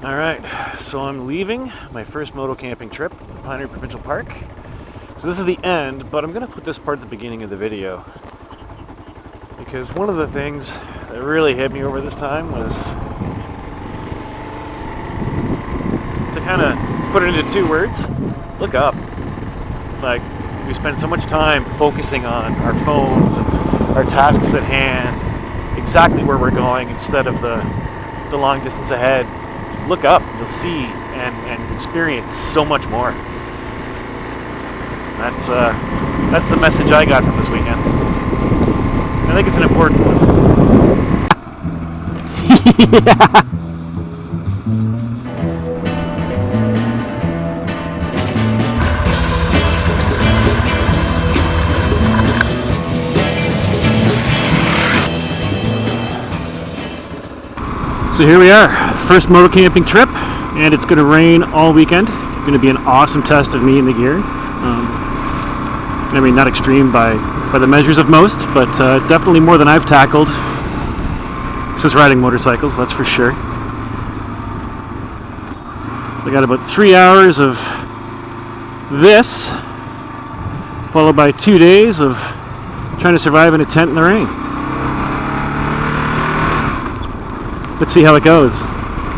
Alright, so I'm leaving my first motocamping trip, Pioneer Provincial Park. So this is the end, but I'm going to put this part at the beginning of the video. Because one of the things that really hit me over this time was to kind of put it into two words, look up. Like, we spend so much time focusing on our phones and our tasks at hand, exactly where we're going instead of the long distance ahead. Look up, you'll see and experience so much more. That's the message I got from this weekend. I think it's an important one. Yeah. So here we are, first motocamping trip, and it's going to rain all weekend. It's going to be an awesome test of me and the gear. I mean, not extreme by the measures of most, but definitely more than I've tackled since riding motorcycles, that's for sure. So I got about 3 hours of this, followed by 2 days of trying to survive in a tent in the rain. Let's see how it goes.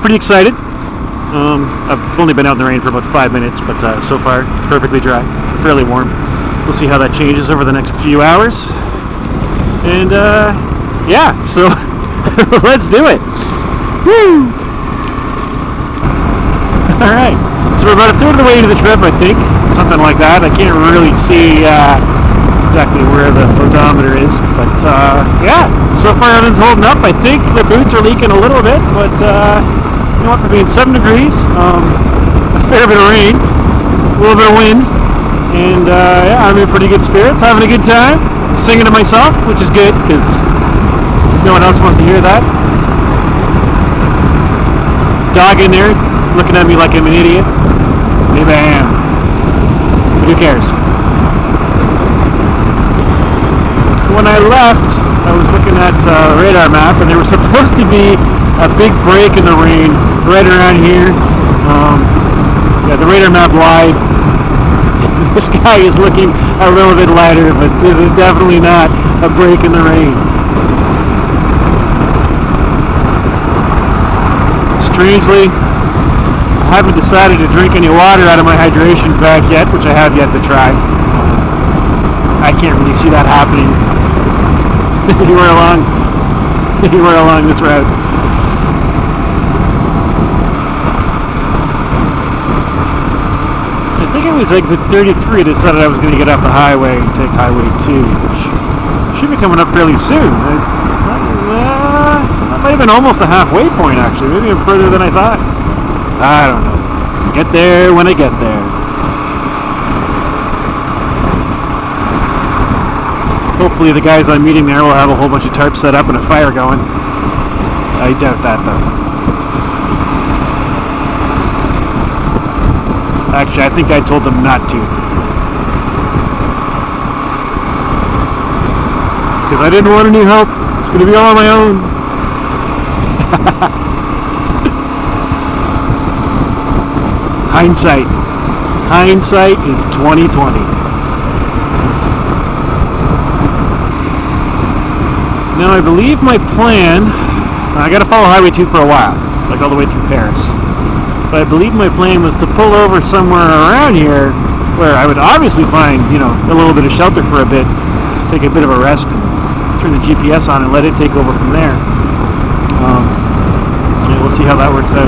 Pretty excited. I've only been out in the rain for about 5 minutes, but so far, perfectly dry, fairly warm. We'll see how that changes over the next few hours. And yeah, so let's do it. Woo! Alright, so we're about a third of the way into the trip, I think. Something like that. I can't really see exactly where the odometer is, but yeah, so far everything's holding up. I think the boots are leaking a little bit, but you know what, for being 7 degrees, a fair bit of rain, a little bit of wind, and yeah, I'm in pretty good spirits, having a good time, singing to myself, which is good, because no one else wants to hear that. Dog in there, looking at me like I'm an idiot. Maybe I am, but who cares? When I left, I was looking at a radar map, and there was supposed to be a big break in the rain right around here. Yeah, the radar map lied. The sky is looking a little bit lighter, but this is definitely not a break in the rain. Strangely, I haven't decided to drink any water out of my hydration bag yet, which I have yet to try. I can't really see that happening anywhere along this route. I think it was exit 33 that decided I was going to get off the highway and take Highway 2, which should be coming up fairly soon. That might have been almost the halfway point, actually. Maybe I'm further than I thought. I don't know. Get there when I get there. Hopefully the guys I'm meeting there will have a whole bunch of tarps set up and a fire going. I doubt that, though. Actually, I think I told them not to. Because I didn't want any help. It's going to be all on my own. Hindsight. Hindsight is 20/20. Now, I believe my plan, I got to follow Highway 2 for a while, like all the way through Paris. But I believe my plan was to pull over somewhere around here where I would obviously find, you know, a little bit of shelter for a bit, take a bit of a rest, and turn the GPS on and let it take over from there. And we'll see how that works out.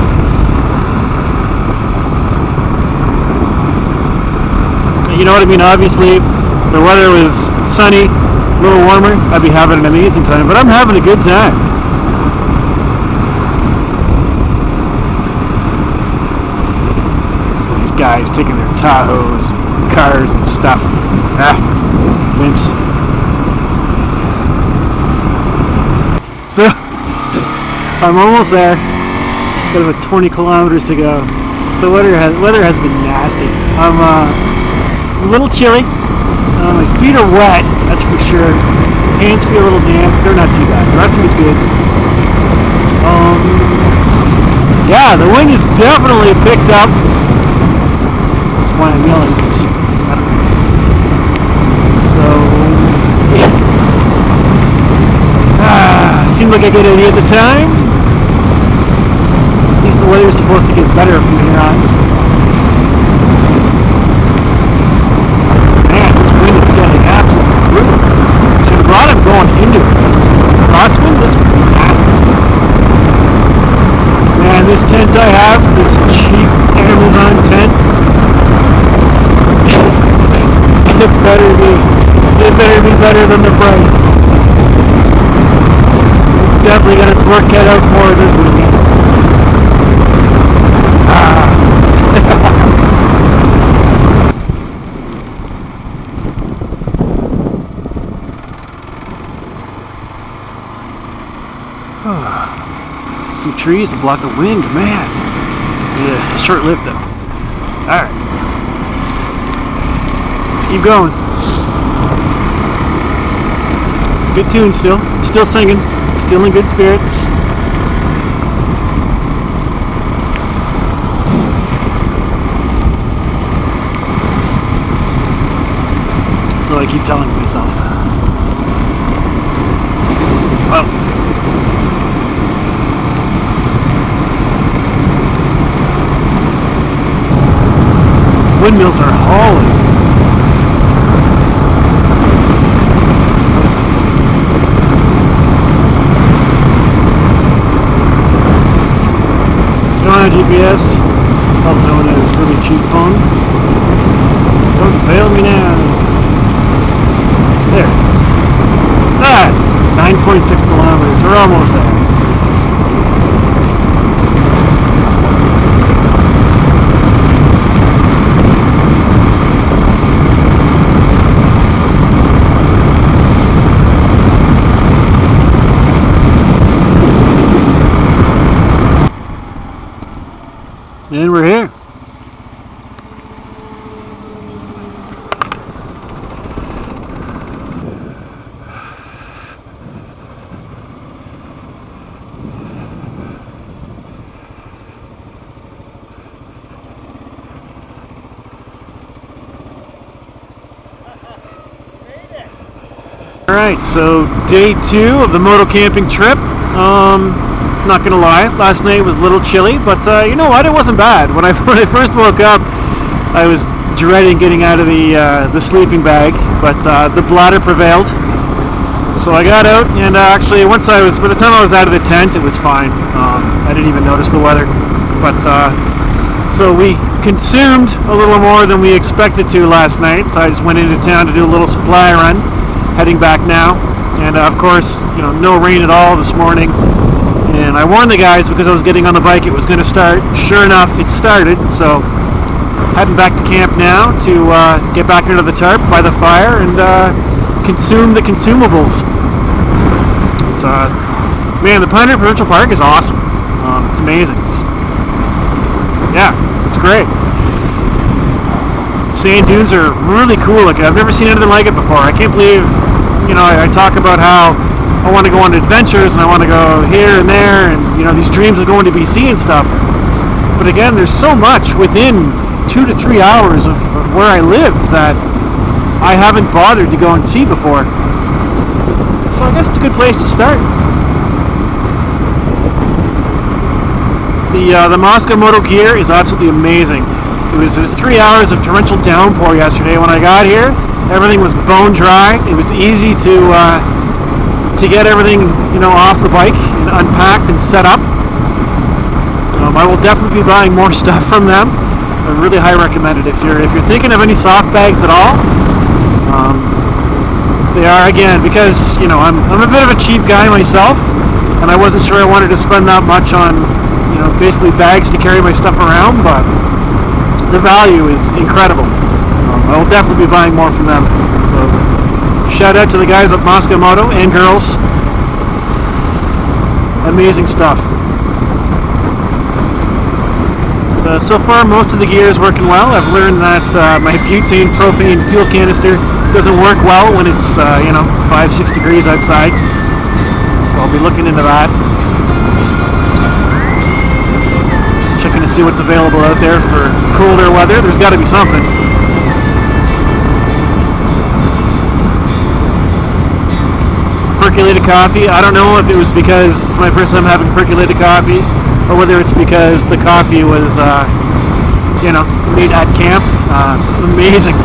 You know what I mean? Obviously, if the weather was sunny, a little warmer, I'd be having an amazing time, but I'm having a good time. These guys taking their Tahoes, cars and stuff. Wimps. So, I'm almost there. Got about 20 kilometers to go. The weather has been nasty. I'm a little chilly. My feet are wet, that's for sure. Hands feel a little damp. They're not too bad. The rest of it's good. Yeah, the wind is definitely picked up. That's why I'm yelling, because I don't know. So, seemed like a good idea at the time. At least the weather is supposed to get better from here on. Man, this wind is getting absolutely brutal. Should have brought him going into it. It's a crosswind. This would be nasty. Man, this tent I have, this cheap Amazon tent, it better be better than the price. It's definitely got its work cut out for it this weekend. Some trees to block the wind, man. Yeah, short-lived though. Alright. Let's keep going. Good tune still. Still singing. Still in good spirits. So I keep telling myself. Oh. Windmills are hauling. GPS, also known as really cheap phone. Don't fail me now. There it is. 9.6 kilometers. We're almost there. And we're here. Alright, so day 2 of the motocamping trip. Not gonna lie, last night was a little chilly, but you know what? It wasn't bad. When I first woke up, I was dreading getting out of the sleeping bag, but the bladder prevailed. So I got out, and actually, by the time I was out of the tent, it was fine. I didn't even notice the weather. But so we consumed a little more than we expected to last night. So I just went into town to do a little supply run, heading back now. And of course, no rain at all this morning. And I warned the guys because I was getting on the bike it was going to start. Sure enough, it started. So heading back to camp now to get back under the tarp by the fire and consume the consumables. But, man, the Pine Ridge Provincial Park is awesome. It's amazing. It's great. Sand dunes are really cool looking. I've never seen anything like it before. I can't believe, I talk about how I want to go on adventures and I want to go here and there and these dreams of going to BC and stuff, but again, there's so much within 2 to 3 hours of where I live that I haven't bothered to go and see before, so I guess it's a good place to start. The Moscow Moto gear is absolutely amazing. It was 3 hours of torrential downpour yesterday. When I got here, everything was bone dry. It was easy to get everything, off the bike and unpacked and set up. I will definitely be buying more stuff from them. I really highly recommend it. If you're thinking of any soft bags at all, they are, again, because I'm a bit of a cheap guy myself, and I wasn't sure I wanted to spend that much on basically bags to carry my stuff around, but the value is incredible. I will definitely be buying more from them. So, shout out to the guys at Moscow Moto and girls. Amazing stuff. But, so far, most of the gear is working well. I've learned that my butane propane fuel canister doesn't work well when it's 5-6 degrees outside. So I'll be looking into that. to see what's available out there for colder weather. There's got to be something. Percolated coffee. I don't know if it was because it's my first time having percolated coffee, or whether it's because the coffee was, made at camp. It was amazing.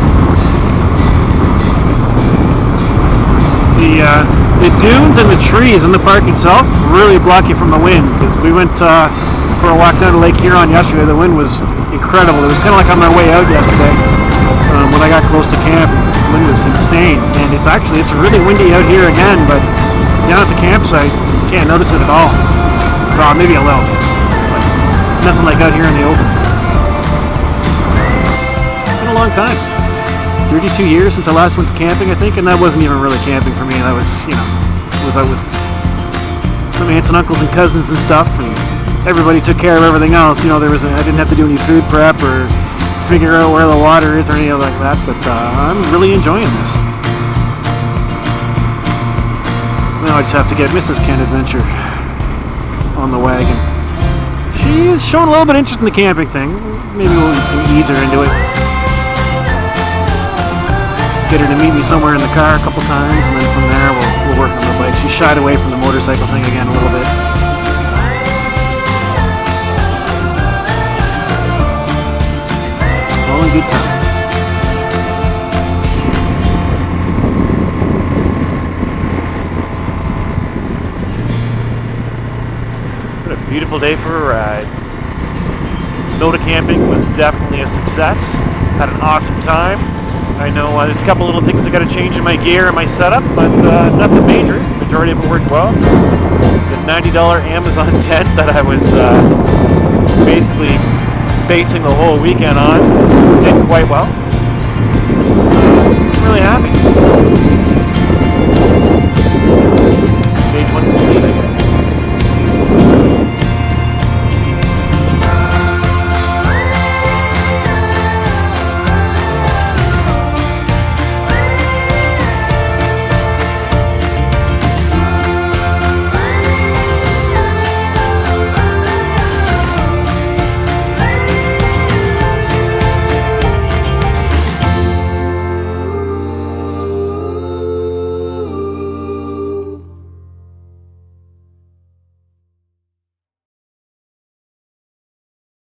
The dunes and the trees in the park itself really block you from the wind, because we went for a walk down to Lake Huron yesterday. The wind was incredible. It was kind of like on my way out yesterday when I got close to camp. The wind was insane, and it's really windy out here again, but down at the campsite you can't notice it at all. Well, maybe a little, but nothing like out here in the open. It's been a long time. 32 years since I last went to camping, I think, and that wasn't even really camping for me. That was, was out with some aunts and uncles and cousins and stuff, and everybody took care of everything else. I didn't have to do any food prep or figure out where the water is or anything like that, but I'm really enjoying this. Now I just have to get Mrs. Ken Adventure on the wagon. She's showing a little bit of interest in the camping thing. Maybe we'll ease her into it. Get her to meet me somewhere in the car a couple times, and then from there we'll work on the bike. She shied away from the motorcycle thing again a little bit. All in good time. What a beautiful day for a ride. Motocamping was definitely a success. Had an awesome time. I know there's a couple little things I got to change in my gear and my setup, but nothing major. The majority of it worked well. The $90 Amazon tent that I was basically basing the whole weekend on did quite well. I'm really happy.